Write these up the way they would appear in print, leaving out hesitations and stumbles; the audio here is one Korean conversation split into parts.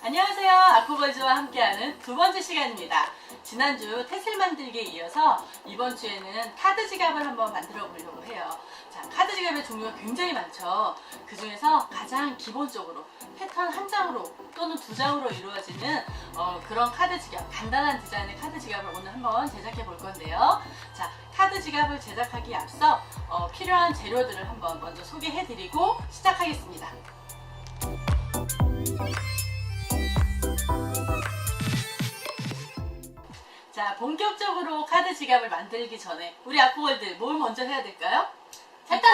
안녕하세요. 아쿠걸즈와 함께하는 두 번째 시간입니다. 지난주 테슬 만들기에 이어서 이번 주에는 카드 지갑을 한번 만들어 보려고 해요. 자, 카드 지갑의 종류가 굉장히 많죠. 그 중에서 가장 기본적으로 패턴 한 장으로 또는 두 장으로 이루어지는 그런 카드 지갑, 간단한 디자인의 카드 지갑을 오늘 한번 제작해 볼 건데요. 자, 카드 지갑을 제작하기에 앞서 필요한 재료들을 한번 먼저 소개해 드리고 시작하겠습니다. 자, 본격적으로 카드 지갑을 만들기 전에 우리 아쿠걸들 뭘 먼저 해야 될까요? 패턴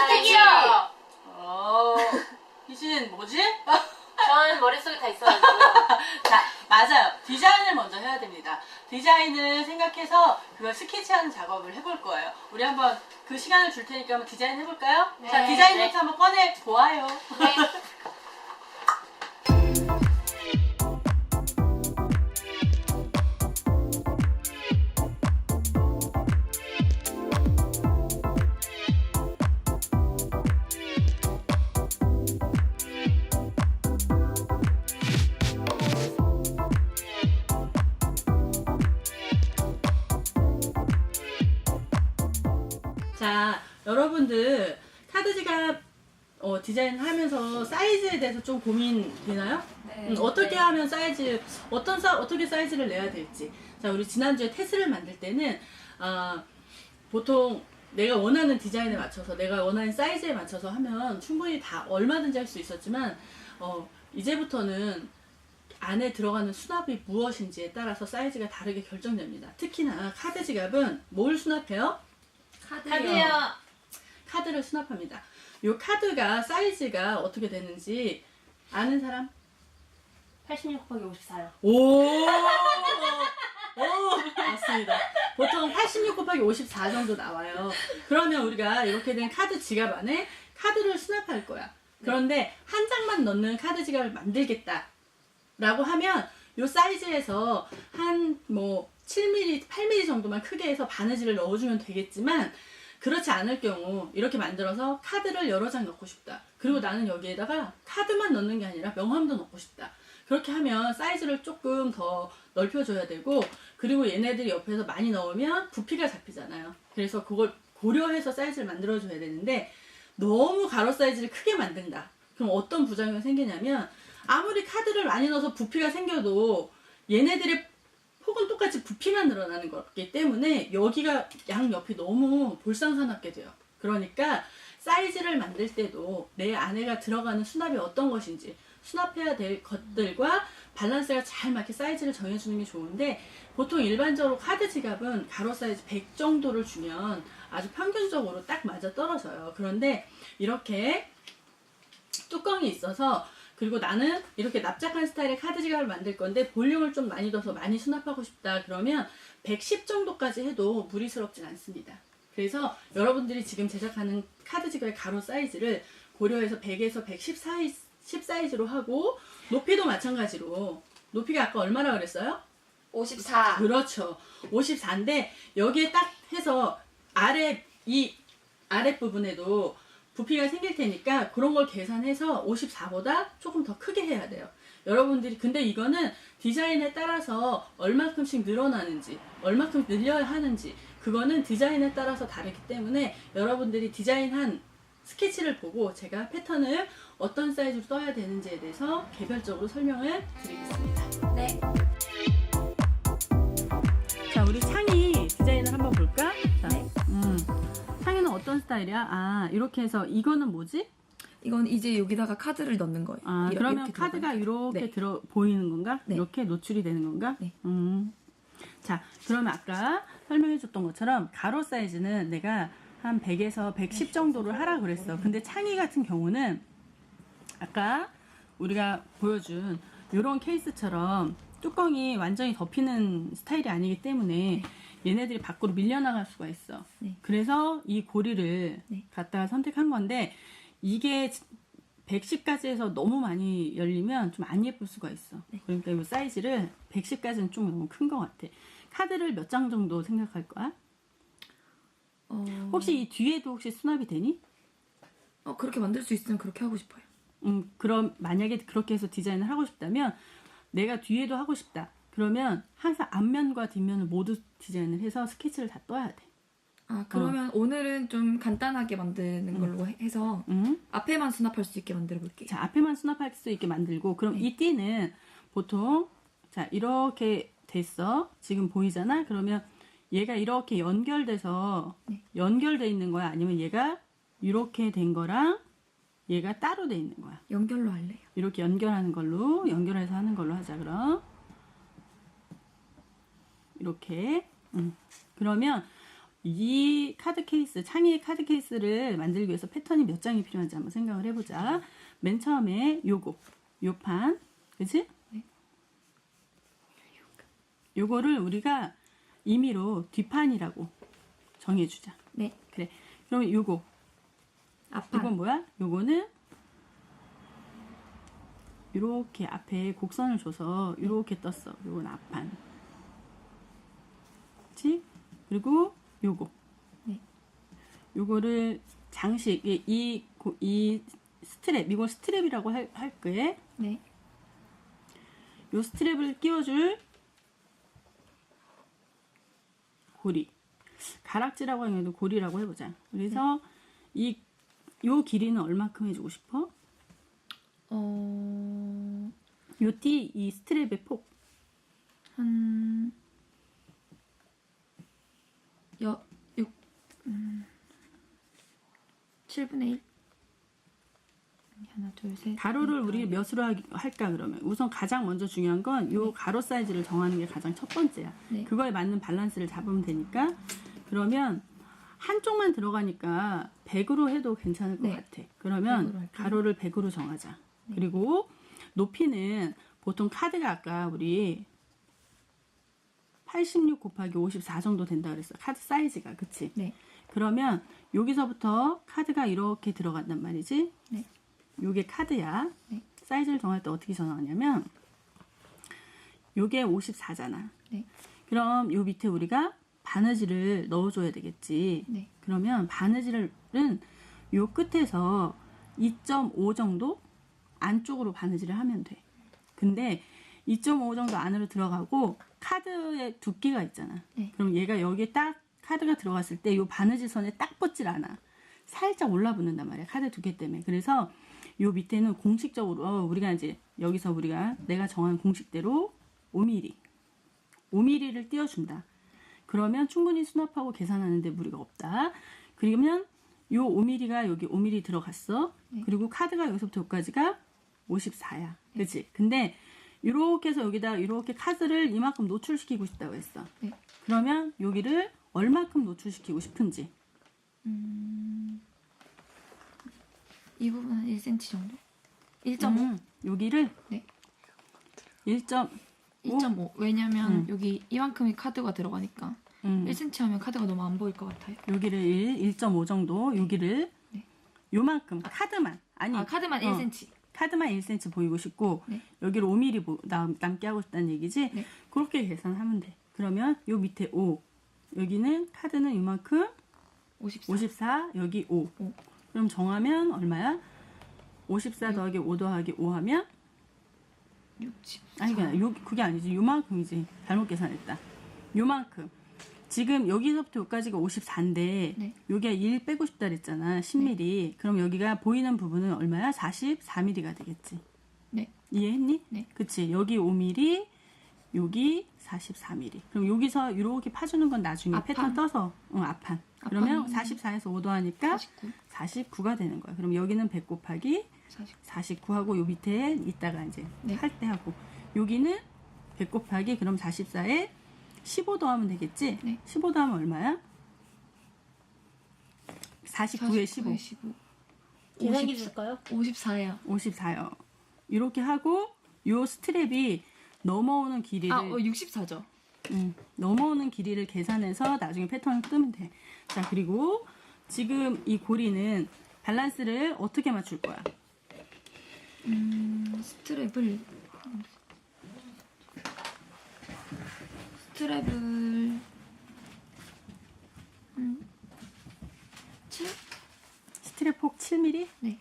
희진 뭐지? 저는 머릿속에 다 있어가지고. 자, 맞아요. 디자인을 먼저 해야 됩니다. 디자인을 생각해서 그걸 스케치하는 작업을 해볼 거예요. 우리 한번 그 시간을 줄 테니까 한번 디자인 해볼까요? 네, 자, 디자인부터 네. 한번 꺼내 보아요. 네. 자, 여러분들 카드 지갑 디자인하면서 사이즈에 대해서 좀 고민되나요? 네. 어떻게 하면 사이즈, 어떻게 사이즈를 내야 될지. 자, 우리 지난주에 테슬을 만들 때는 보통 내가 원하는 디자인에 맞춰서, 내가 원하는 사이즈에 맞춰서 하면 충분히 다 얼마든지 할 수 있었지만 이제부터는 안에 들어가는 수납이 무엇인지에 따라서 사이즈가 다르게 결정됩니다. 특히나 카드 지갑은 뭘 수납해요? 카드요. 카드를 수납합니다. 이 카드가 사이즈가 어떻게 되는지 아는 사람? 86 곱하기 54요. 오, 맞습니다. 보통 86 곱하기 54 정도 나와요. 그러면 우리가 이렇게 된 카드 지갑 안에 카드를 수납할 거야. 그런데 한 장만 넣는 카드 지갑을 만들겠다 라고 하면 이 사이즈에서 한 7mm, 8mm 정도만 크게 해서 바느질을 넣어주면 되겠지만, 그렇지 않을 경우 이렇게 만들어서 카드를 여러 장 넣고 싶다. 그리고 나는 여기에다가 카드만 넣는 게 아니라 명함도 넣고 싶다. 그렇게 하면 사이즈를 조금 더 넓혀줘야 되고, 그리고 얘네들이 옆에서 많이 넣으면 부피가 잡히잖아요. 그래서 그걸 고려해서 사이즈를 만들어줘야 되는데, 너무 가로 사이즈를 크게 만든다. 그럼 어떤 부작용이 생기냐면, 아무리 카드를 많이 넣어서 부피가 생겨도 얘네들의 폭은 똑같이 부피만 늘어나는 거기 때문에 여기가 양옆이 너무 볼상사납게 돼요. 그러니까 사이즈를 만들 때도 내 안에가 들어가는 수납이 어떤 것인지, 수납해야 될 것들과 밸런스가 잘 맞게 사이즈를 정해주는 게 좋은데, 보통 일반적으로 카드 지갑은 가로 사이즈 100 정도를 주면 아주 평균적으로 딱 맞아 떨어져요. 그런데 이렇게 뚜껑이 있어서, 그리고 나는 이렇게 납작한 스타일의 카드 지갑을 만들 건데 볼륨을 좀 많이 넣어서 많이 수납하고 싶다 그러면 110 정도까지 해도 무리스럽진 않습니다. 그래서 여러분들이 지금 제작하는 카드 지갑의 가로 사이즈를 고려해서 100에서 110 사이즈로 하고, 높이도 마찬가지로, 높이가 아까 얼마나 그랬어요? 54. 그렇죠. 54인데 여기에 딱 해서 이 아랫부분에도 부피가 생길 테니까 그런 걸 계산해서 54보다 조금 더 크게 해야 돼요. 여러분들이, 근데 이거는 디자인에 따라서 얼마큼씩 늘어나는지, 얼마큼 늘려야 하는지, 그거는 디자인에 따라서 다르기 때문에 여러분들이 디자인한 스케치를 보고 제가 패턴을 어떤 사이즈로 써야 되는지에 대해서 개별적으로 설명을 드리겠습니다. 네. 자, 우리 창이 디자인을 한번 볼까? 자, 네. 창이는 어떤 스타일이야? 이렇게 해서, 이거는 뭐지? 이건 이제 여기다가 카드를 넣는 거예요. 그러면 이렇게 카드가 들어가요. 이렇게 네. 보이는 건가? 네. 이렇게 노출이 되는 건가? 네. 자, 그러면 아까 설명해줬던 것처럼 가로 사이즈는 내가 한 100에서 110 정도를 하라 그랬어. 근데 창이 같은 경우는 아까 우리가 보여준 이런 케이스처럼 뚜껑이 완전히 덮이는 스타일이 아니기 때문에 얘네들이 밖으로 밀려나갈 수가 있어. 네. 그래서 이 고리를 네. 갖다가 선택한 건데, 이게 110까지 해서 너무 많이 열리면 좀 안 예쁠 수가 있어. 네. 그러니까 이 사이즈를 110까지는 좀 너무 큰 것 같아. 카드를 몇 장 정도 생각할 거야? 혹시 이 뒤에도 혹시 수납이 되니? 그렇게 만들 수 있으면 그렇게 하고 싶어요. 그럼 만약에 그렇게 해서 디자인을 하고 싶다면 내가 뒤에도 하고 싶다. 그러면 항상 앞면과 뒷면을 모두 디자인을 해서 스케치를 다 떠야 돼. 아, 그러면 오늘은 좀 간단하게 만드는 걸로 해서 앞에만 수납할 수 있게 만들어 볼게요. 자, 앞에만 수납할 수 있게 만들고, 그럼 이 띠는 보통, 자, 이렇게 됐어. 지금 보이잖아? 그러면 얘가 이렇게 연결돼서, 연결돼 있는 거야? 아니면 얘가 이렇게 된 거랑 얘가 따로 돼 있는 거야? 연결로 할래요. 이렇게 연결하는 걸로, 연결해서 하는 걸로 하자, 그럼. 이렇게. 그러면 이 카드 케이스, 창의 카드 케이스를 만들기 위해서 패턴이 몇 장이 필요한지 한번 생각을 해보자. 맨 처음에 요거, 요 판, 그치? 네. 요거를 우리가 임의로 뒷판이라고 정해주자. 네. 그래. 그럼 요거, 앞판. 이건 뭐야? 요거는 요렇게 앞에 곡선을 줘서 요렇게 떴어. 요건 앞판. 그치? 그리고 요거. 네. 요거를 장식, 이 스트랩, 이걸 스트랩이라고 할 거에, 네. 요 스트랩을 끼워줄 고리. 가락지라고 하는 것도 고리라고 해보자. 그래서 요 길이는 얼마큼 해주고 싶어? 요 띠, 이 스트랩의 폭. 한 7분의 1. 하나, 둘, 셋. 가로를 우리 몇으로 할까 그러면 우선 가장 먼저 중요한 건 요 가로 사이즈를 정하는 게 가장 첫 번째야. 네. 그거에 맞는 밸런스를 잡으면 되니까. 그러면 한쪽만 들어가니까 100으로 해도 괜찮을 것 네. 같아. 100으로 그러면 할게요. 가로를 100으로 정하자. 그리고 높이는 보통 카드가 아까 우리 86 곱하기 54 정도 된다 그랬어. 카드 사이즈가. 그치? 네. 그러면 여기서부터 카드가 이렇게 들어간단 말이지. 네. 요게 카드야. 네. 사이즈를 정할 때 어떻게 정하냐면 요게 54잖아. 네. 그럼 요 밑에 우리가 바느질을 넣어줘야 되겠지. 네. 그러면 바느질은 요 끝에서 2.5 정도 안쪽으로 바느질을 하면 돼. 근데 2.5 정도 안으로 들어가고 카드의 두께가 있잖아. 네. 그럼 얘가 여기에 딱 카드가 들어갔을 때 요 바느질 선에 딱 붙질 않아. 살짝 올라붙는단 말이야. 카드 두께 때문에. 그래서 요 밑에는 공식적으로 우리가 이제 여기서 우리가 내가 정한 공식대로 5mm. 5mm를 띄워준다. 그러면 충분히 수납하고 계산하는데 무리가 없다. 그러면 요 5mm가 여기 5mm 들어갔어. 그리고 카드가 여기서부터 여기까지가 54야. 그치? 근데 이렇게 해서 여기다 이렇게 카드를 이만큼 노출시키고 싶다고 했어. 네. 그러면 여기를 얼마큼 노출시키고 싶은지. 이 부분 한 1cm 정도? 1.5? 여기를 네. 1.5. 왜냐면 여기 이만큼의 카드가 들어가니까 1cm 하면 카드가 너무 안 보일 것 같아요. 여기를 1.5 정도, 여기를 네. 요만큼 카드만 아니 카드만 1cm. 카드만 1cm 보이고 싶고 네. 여기를 5mm 남게 하고 싶다는 얘기지. 네. 그렇게 계산하면 돼. 그러면 요 밑에 5, 여기는 카드는 이만큼 54, 여기 5. 그럼 정하면 얼마야? 54 더하기 5 더하기 5 하면 60. 아니 그게 아니지. 요만큼이지. 잘못 계산했다. 요만큼. 지금 여기서부터 여기까지가 54인데 네. 여기가 1 빼고 싶다 그랬잖아. 10mm. 그럼 여기가 보이는 부분은 얼마야? 44mm가 되겠지. 네. 이해했니? 네. 그치. 여기 5mm, 여기 44mm. 그럼 여기서 이렇게 파주는 건 나중에 앞판? 패턴 떠서 앞판. 그러면 앞판이 44에서 5 더하니까 49. 49가 되는 거야. 그럼 여기는 100 곱하기 49. 49하고 요 밑에 이따가 이제 네. 할 때 하고 여기는 100 곱하기 그럼 44에 15 더하면 되겠지? 네. 15 더하면 얼마야? 49에 15. 15. 계산기 줄까요? 54예요. 54요. 이렇게 하고 요 스트랩이 넘어오는 길이를 64죠. 넘어오는 길이를 계산해서 나중에 패턴을 뜨면 돼. 자, 그리고 지금 이 고리는 밸런스를 어떻게 맞출 거야? 스트랩을 7? 스트랩 폭 7mm? 네.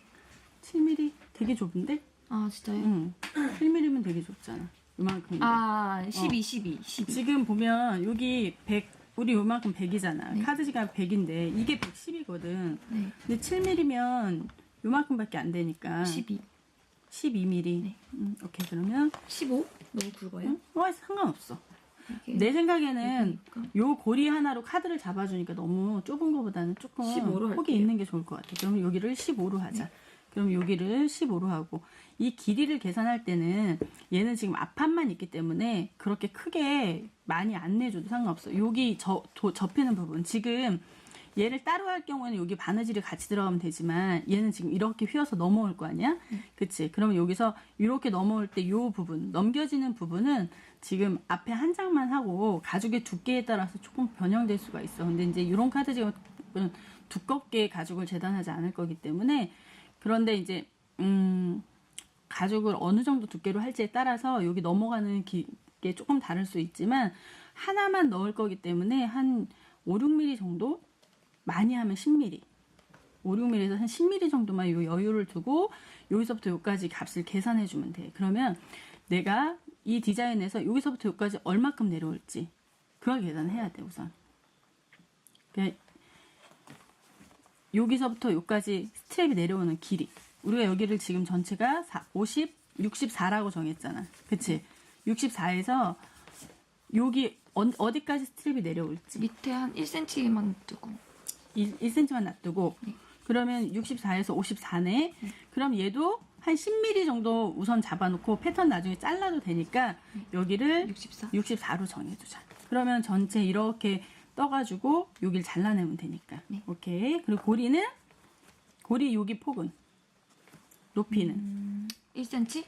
7mm 되게 좁은데? 아 진짜요? 응. 7mm면 되게 좁잖아. 요만큼인데. 아, 12, 12, 12. 지금 보면 여기 100, 우리 요만큼 100이잖아. 네. 카드 지갑 100인데 이게 110이거든. 네. 근데 7mm면 요만큼밖에 안 되니까 12. 12mm. 네. 오케이, 그러면 15? 너무 굵어요? 상관없어. 이게 내 생각에는 그러니까. 요 고리 하나로 카드를 잡아주니까 너무 좁은 거보다는 조금 15로 폭이 할게요. 있는 게 좋을 것 같아. 그럼 여기를 15로 하자. 그럼 여기를 15로 하고, 이 길이를 계산할 때는 얘는 지금 앞판만 있기 때문에 그렇게 크게 많이 안 내줘도 상관없어. 여기 접히는 부분, 지금 얘를 따로 할 경우에는 여기 바느질이 같이 들어가면 되지만 얘는 지금 이렇게 휘어서 넘어올 거 아니야? 그치? 그러면 여기서 이렇게 넘어올 때 요 부분, 넘겨지는 부분은 지금 앞에 한 장만 하고 가죽의 두께에 따라서 조금 변형될 수가 있어. 근데 이제 이런 카드 지갑은 두껍게 가죽을 재단하지 않을 거기 때문에, 그런데 이제 가죽을 어느 정도 두께로 할지에 따라서 여기 넘어가는 게 조금 다를 수 있지만 하나만 넣을 거기 때문에 한 5, 6mm 정도? 많이 하면 10mm. 5, 6mm에서 한 10mm 정도만 요 여유를 두고 여기서부터 여기까지 값을 계산해 주면 돼. 그러면 내가 이 디자인에서 여기서부터 여기까지 얼마큼 내려올지 그걸 계산해야 돼, 우선. 그러니까 여기서부터 여기까지 스트랩이 내려오는 길이. 우리가 여기를 지금 전체가 64라고 정했잖아. 그치? 64에서 여기 어디까지 스트랩이 내려올지. 밑에 한 1cm만 두고. 1cm만 놔두고. 네. 그러면 64에서 54네. 그럼 얘도 한 10mm 정도 우선 잡아놓고 패턴 나중에 잘라도 되니까 여기를 64? 64로 정해두자. 그러면 전체 이렇게 떠가지고 여기를 잘라내면 되니까. 네. 오케이. 그리고 고리 여기 폭은 높이는 1cm?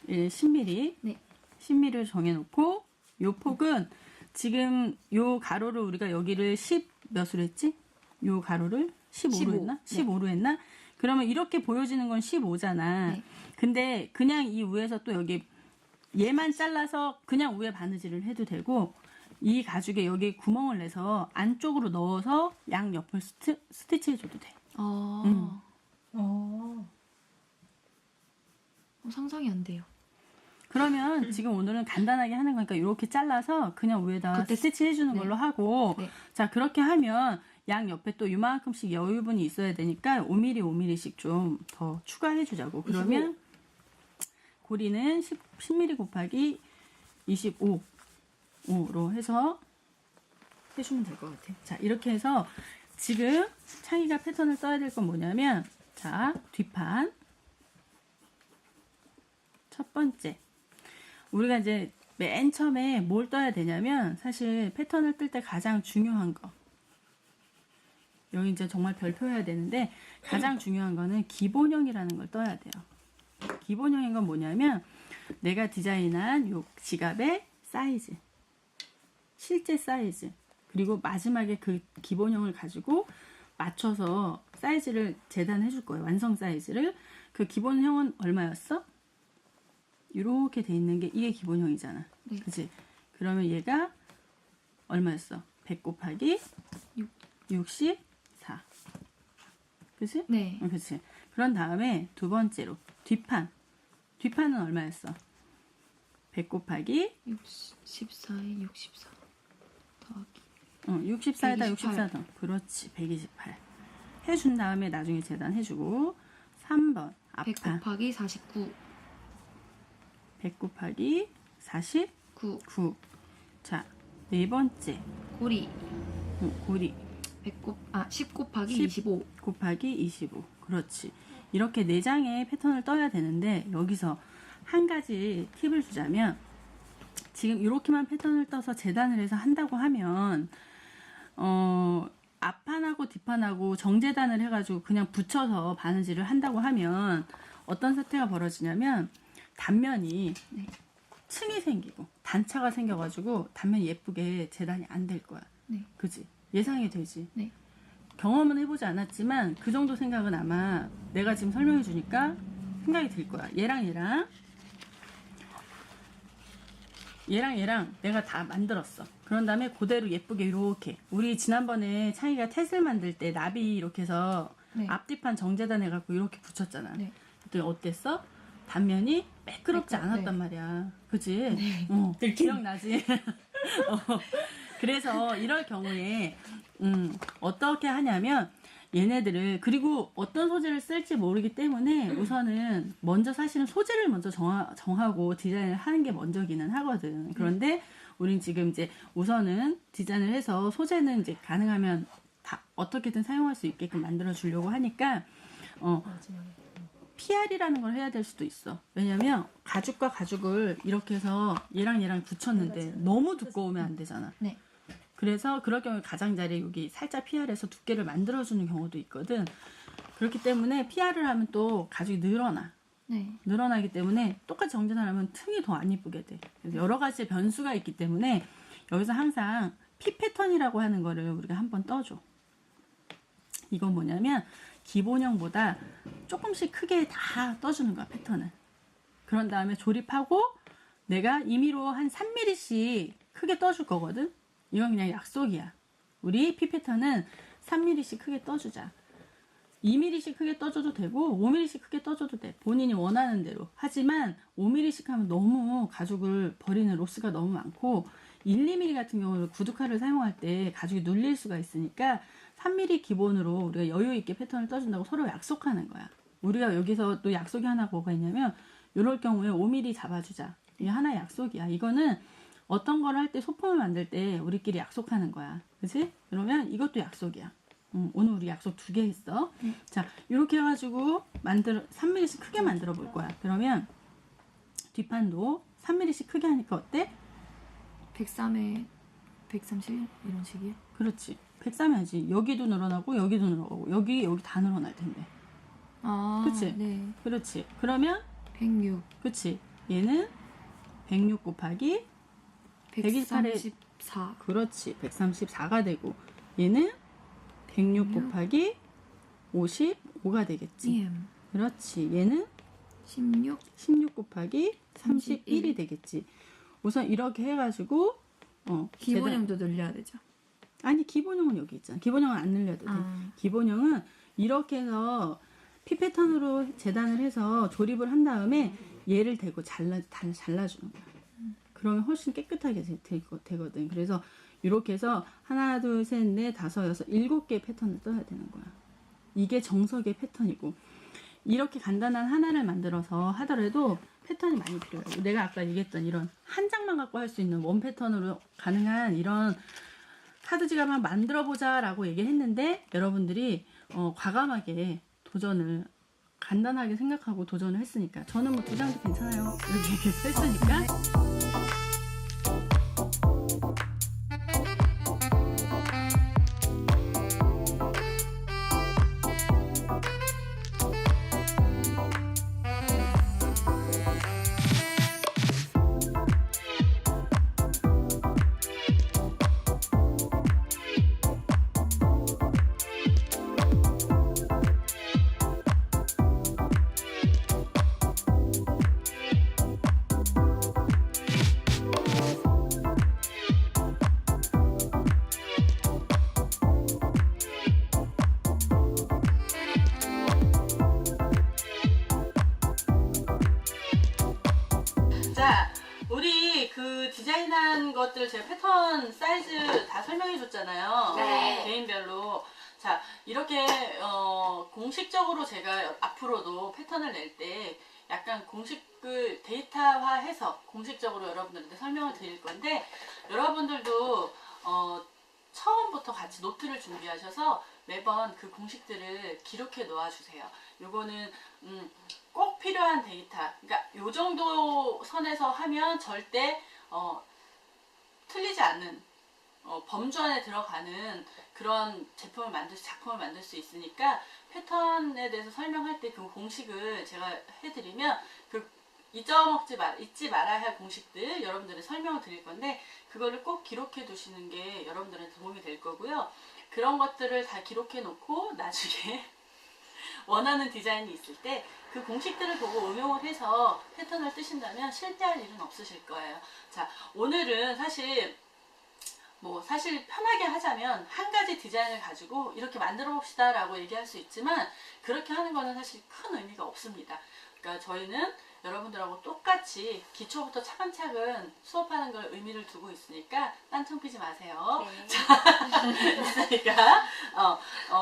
10mm. 네. 10mm를 정해놓고 요 폭은 지금 요 가로를 우리가 여기를 10 몇으로 했지? 요 가로를 15로 15. 했나? 네. 15로 했나? 그러면 이렇게 보여지는 건 15잖아. 네. 근데 그냥 이 위에서 또 여기 얘만 잘라서 그냥 위에 바느질을 해도 되고, 이 가죽에 여기 구멍을 내서 안쪽으로 넣어서 양 옆을 스티치 해줘도 돼. 상상이 안 돼요. 그러면 지금 오늘은 간단하게 하는 거니까 이렇게 잘라서 그냥 위에다 그때 스티치 해주는 네. 걸로 하고, 네. 자, 그렇게 하면 양 옆에 또 이만큼씩 여유분이 있어야 되니까 5mm, 5mm씩 좀 더 추가해 주자고. 그러면 고리는 10mm 곱하기 25로 해서 해주면 될 것 같아. 자, 이렇게 해서 지금 창희가 패턴을 써야 될 건 뭐냐면, 자, 뒷판 첫 번째, 우리가 이제 맨 처음에 뭘 떠야 되냐면, 사실 패턴을 뜰 때 가장 중요한 거, 여기 이제 정말 별표해야 되는데, 가장 중요한 거는 기본형이라는 걸 떠야 돼요. 기본형인 건 뭐냐면, 내가 디자인한 요 지갑의 사이즈, 실제 사이즈, 그리고 마지막에 그 기본형을 가지고 맞춰서 사이즈를 재단해 줄 거예요. 완성 사이즈를. 그 기본형은 얼마였어? 이렇게 돼 있는 게 이게 기본형이잖아. 네. 그치? 그러면 얘가 얼마였어? 100 곱하기 64. 그치? 네. 그치? 그런 다음에 두 번째로 뒷판은 얼마였어? 100 곱하기 64에 64 더하기 64에다 64 128. 더. 그렇지. 128. 해준 다음에 나중에 재단해주고. 3번 100 앞판 곱하기 49 100 곱하기 49. 9 자, 네 번째 고리 고리 10 곱하기 10 25 곱하기 25. 그렇지. 이렇게 4장의 패턴을 떠야 되는데, 여기서 한 가지 팁을 주자면, 지금 이렇게만 패턴을 떠서 재단을 해서 한다고 하면 앞판하고 뒷판하고 정재단을 해가지고 그냥 붙여서 바느질을 한다고 하면 어떤 사태가 벌어지냐면, 단면이 네. 층이 생기고 단차가 생겨가지고 단면이 예쁘게 재단이 안 될 거야. 네. 그지? 예상이 되지. 네. 경험은 해보지 않았지만 그 정도 생각은 아마 내가 지금 설명해 주니까 생각이 들 거야. 얘랑 내가 다 만들었어. 그런 다음에 그대로 예쁘게 이렇게, 우리 지난번에 창희가 탯을 만들 때 나비 이렇게 해서 네. 앞뒤판 정재단 해갖고 이렇게 붙였잖아. 네. 그랬더니 어땠어? 단면이 매끄럽지 매끄럽- 않았단 네. 말이야. 그지? 네. 기억나지? 그래서 이럴 경우에 어떻게 하냐면 얘네들을 그리고 어떤 소재를 쓸지 모르기 때문에 우선은 먼저 사실은 소재를 먼저 정하고 디자인을 하는 게 먼저기는 하거든. 그런데 우린 지금 이제 우선은 디자인을 해서 소재는 이제 가능하면 다 어떻게든 사용할 수 있게끔 만들어 주려고 하니까 PR이라는 걸 해야 될 수도 있어. 왜냐면 가죽과 가죽을 이렇게 해서 얘랑 붙였는데 너무 두꺼우면 안 되잖아. 네. 그래서 그럴 경우에 가장자리 여기 살짝 PR해서 두께를 만들어주는 경우도 있거든. 그렇기 때문에 PR을 하면 또 가죽이 늘어나. 네. 늘어나기 때문에 똑같이 정전을 하면 틈이 더 안 이쁘게 돼. 그래서 여러 가지 변수가 있기 때문에 여기서 항상 P 패턴이라고 하는 거를 우리가 한번 떠줘. 이건 뭐냐면 기본형보다 조금씩 크게 다 떠주는 거야, 패턴을. 그런 다음에 조립하고 내가 임의로 한 3mm씩 크게 떠줄 거거든. 이건 그냥 약속이야. 우리 P 패턴은 3mm씩 크게 떠주자. 2mm씩 크게 떠줘도 되고 5mm씩 크게 떠줘도 돼. 본인이 원하는 대로. 하지만 5mm씩 하면 너무 가죽을 버리는 로스가 너무 많고 1, 2mm 같은 경우는 구두칼을 사용할 때 가죽이 눌릴 수가 있으니까 3mm 기본으로 우리가 여유 있게 패턴을 떠준다고 서로 약속하는 거야. 우리가 여기서 또 약속이 하나 뭐가 있냐면 이럴 경우에 5mm 잡아주자. 이게 하나의 약속이야. 이거는 어떤 걸 할 때 소품을 만들 때 우리끼리 약속하는 거야. 그치? 그러면 이것도 약속이야. 오늘 우리 약속 2개 했어. 자, 이렇게 해가지고 3mm씩 크게 만들어 볼 거야. 그러면 뒷판도 3mm씩 크게 하니까 어때? 103에 130 이런 식이요? 그렇지. 103 해야지. 여기도 늘어나고 여기도 늘어나고 여기 다 늘어날 텐데. 아, 그치? 네. 그렇지. 그러면 106, 그치. 얘는 106 곱하기 128에 134, 그렇지. 134가 되고 얘는 106 곱하기 55가 되겠지. EM, 그렇지. 얘는 16, 16 곱하기 31이 31. 되겠지. 우선 이렇게 해가지고 기본형도 늘려야 되죠. 아니 기본형은 여기 있잖아. 기본형은 안 늘려도 돼. 아. 기본형은 이렇게 해서 P 패턴으로 재단을 해서 조립을 한 다음에 얘를 대고 잘라주는 거야. 그러면 훨씬 깨끗하게 되거든. 그래서 이렇게 해서 하나, 둘, 셋, 넷, 다섯, 여섯, 7개의 패턴을 떠야 되는 거야. 이게 정석의 패턴이고 이렇게 간단한 하나를 만들어서 하더라도 패턴이 많이 필요해요. 내가 아까 얘기했던 이런 한 장만 갖고 할 수 있는 원 패턴으로 가능한 이런 카드 지갑을 만들어보자 라고 얘기했는데 여러분들이 과감하게 도전을 간단하게 생각하고 도전을 했으니까 저는 뭐 2장도 괜찮아요 이렇게 얘기해서 했으니까 자, 우리 그 디자인한 것들 제가 패턴 사이즈 다 설명해 줬잖아요. 네. 개인별로. 자, 이렇게 공식적으로 제가 앞으로도 패턴을 낼 때 약간 공식을 데이터화해서 공식적으로 여러분들한테 설명을 드릴 건데 여러분들도 처음부터 같이 노트를 준비하셔서 매번 그 공식들을 기록해 놓아 주세요. 요거는 꼭 필요한 데이터. 그러니까 요 정도 선에서 하면 절대 틀리지 않는 범주 안에 들어가는 그런 작품을 만들 수 있으니까 패턴에 대해서 설명할 때 그 공식을 제가 해드리면 그 잊지 말아야 할 공식들 여러분들의 설명을 드릴 건데 그거를 꼭 기록해 두시는 게 여러분들한테 도움이 될 거고요. 그런 것들을 다 기록해 놓고 나중에 원하는 디자인이 있을 때 그 공식들을 보고 응용을 해서 패턴을 뜨신다면 실패할 일은 없으실 거예요. 자, 오늘은 사실 편하게 하자면 한 가지 디자인을 가지고 이렇게 만들어 봅시다 라고 얘기할 수 있지만 그렇게 하는 거는 사실 큰 의미가 없습니다. 그러니까 저희는 여러분들하고 똑같이 기초부터 차근차근 수업하는 걸 의미를 두고 있으니까 딴청 피지 마세요. 있으니까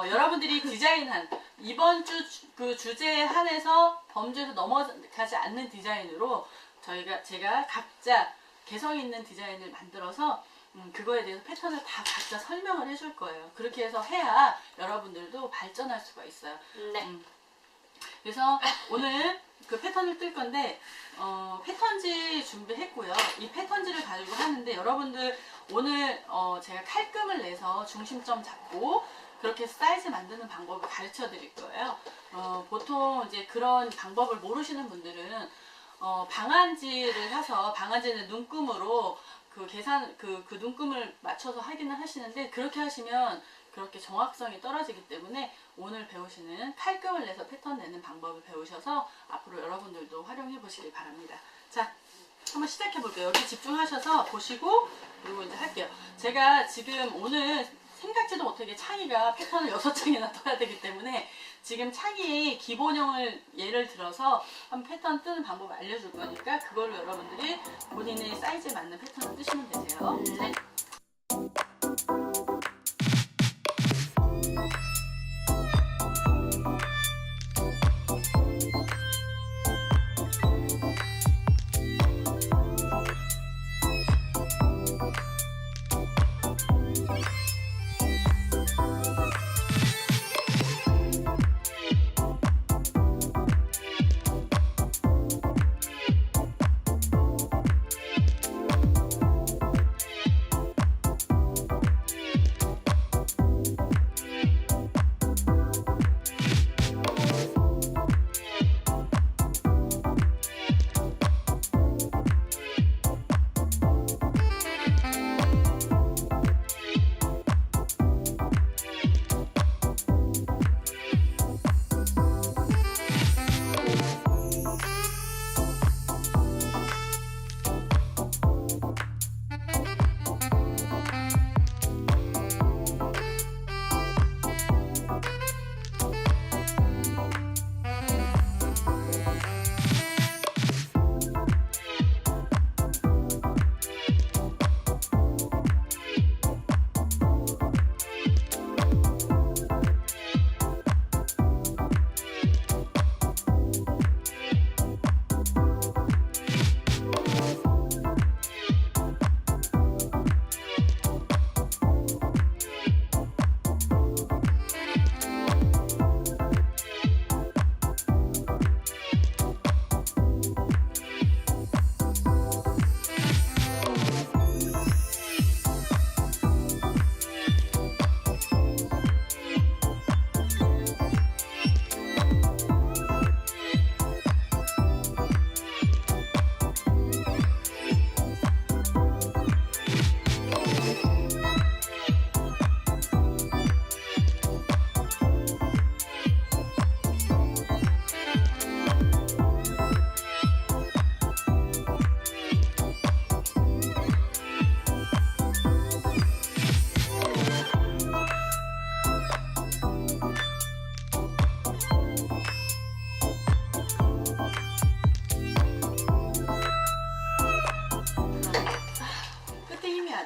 여러분들이 디자인한 이번 주 그 주제에 한해서 범주에서 넘어가지 않는 디자인으로 제가 각자 개성 있는 디자인을 만들어서 그거에 대해서 패턴을 다 각자 설명을 해줄 거예요. 그렇게 해서 해야 여러분들도 발전할 수가 있어요. 네. 그래서 오늘 그 패턴을 뜰 건데 패턴지 준비했고요. 이 패턴지를 가지고 하는데 여러분들 오늘 제가 칼금을 내서 중심점 잡고 그렇게 사이즈 만드는 방법을 가르쳐 드릴 거예요. 보통 이제 그런 방법을 모르시는 분들은 방한지를 사서 방한지는 눈금으로 그 눈금을 맞춰서 하기는 하시는데 그렇게 하시면 그렇게 정확성이 떨어지기 때문에 오늘 배우시는 칼금을 내서 패턴 내는 방법을 배우셔서 앞으로 여러분들도 활용해 보시길 바랍니다. 자, 한번 시작해 볼게요. 여기 집중하셔서 보시고 그리고 이제 할게요. 제가 지금 오늘 생각지도 못하게 창의가 패턴을 6장이나 떠야 되기 때문에 지금 창의의 기본형을 예를 들어서 한 패턴 뜨는 방법을 알려줄 거니까 그걸로 여러분들이 본인의 사이즈에 맞는 패턴을 뜨시면 되세요. 네.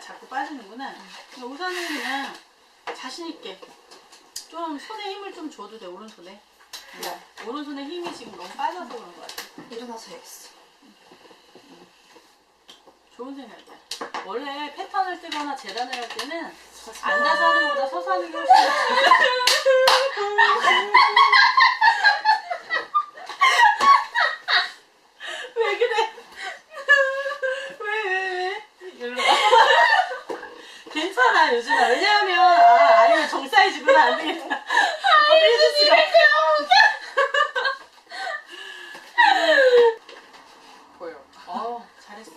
자꾸 빠지는구나. 우선은 그냥 자신있게 좀 손에 힘을 좀 줘도 돼. 오른손에. 오른손에 힘이 지금 너무 빠져서 그런 것 같아. 일어나서 해야겠어. 좋은 생각이야. 원래 패턴을 뜨거나 재단을 할 때는 앉아서 하는 것보다 서서 하는 게 훨씬 왜 그래? 왜? 일로 와. 괜찮아, 요즘아. 왜냐하면, 아니면 정 사이즈구나. 안 되겠다. 어떻게 해줄 수가 보여. 잘했어.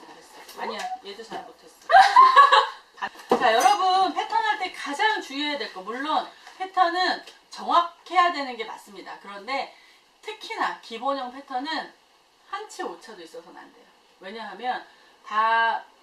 아니야, 얘도 잘 못했어. 자, 여러분, 패턴 할 때 가장 주의해야 될 거, 물론 패턴은 정확해야 되는 게 맞습니다. 그런데 특히나 기본형 패턴은 한치 오차도 있어서는 안 돼요. 왜냐하면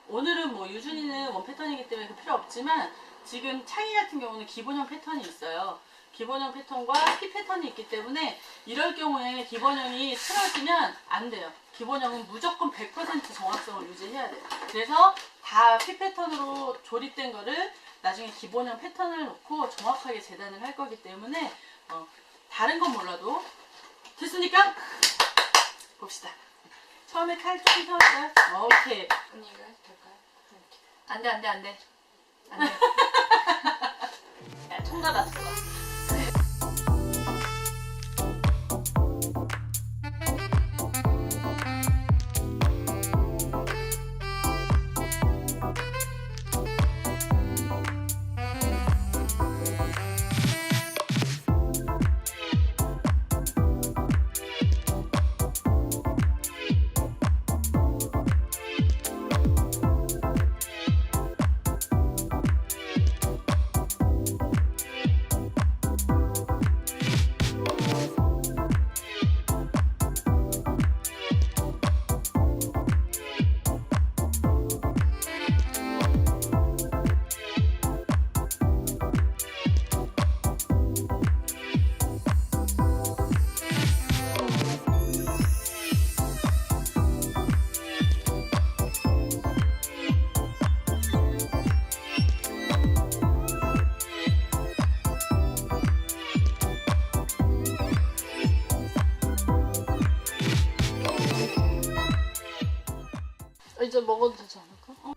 오늘은 뭐 유준이는 원 패턴이기 때문에 그 필요 없지만 지금 창의 같은 경우는 기본형 패턴이 있어요. 기본형 패턴과 P 패턴이 있기 때문에 이럴 경우에 기본형이 틀어지면 안 돼요. 기본형은 무조건 100% 정확성을 유지해야 돼요. 그래서 다 P 패턴으로 조립된 거를 나중에 기본형 패턴을 놓고 정확하게 재단을 할 거기 때문에 다른 건 몰라도 됐으니까 봅시다. 처음에 칼 조금 세웠어요. 오케이. 언니 이거 해도 될까요? 안돼 안돼 안돼 안돼. 야, 총괄 총괄. 이제 먹어도 되지 않을까?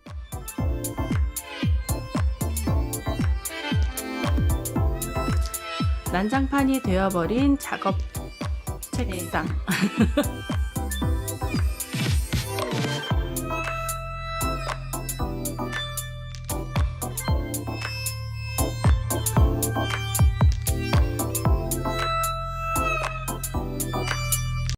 난장판이 되어버린 작업 책상.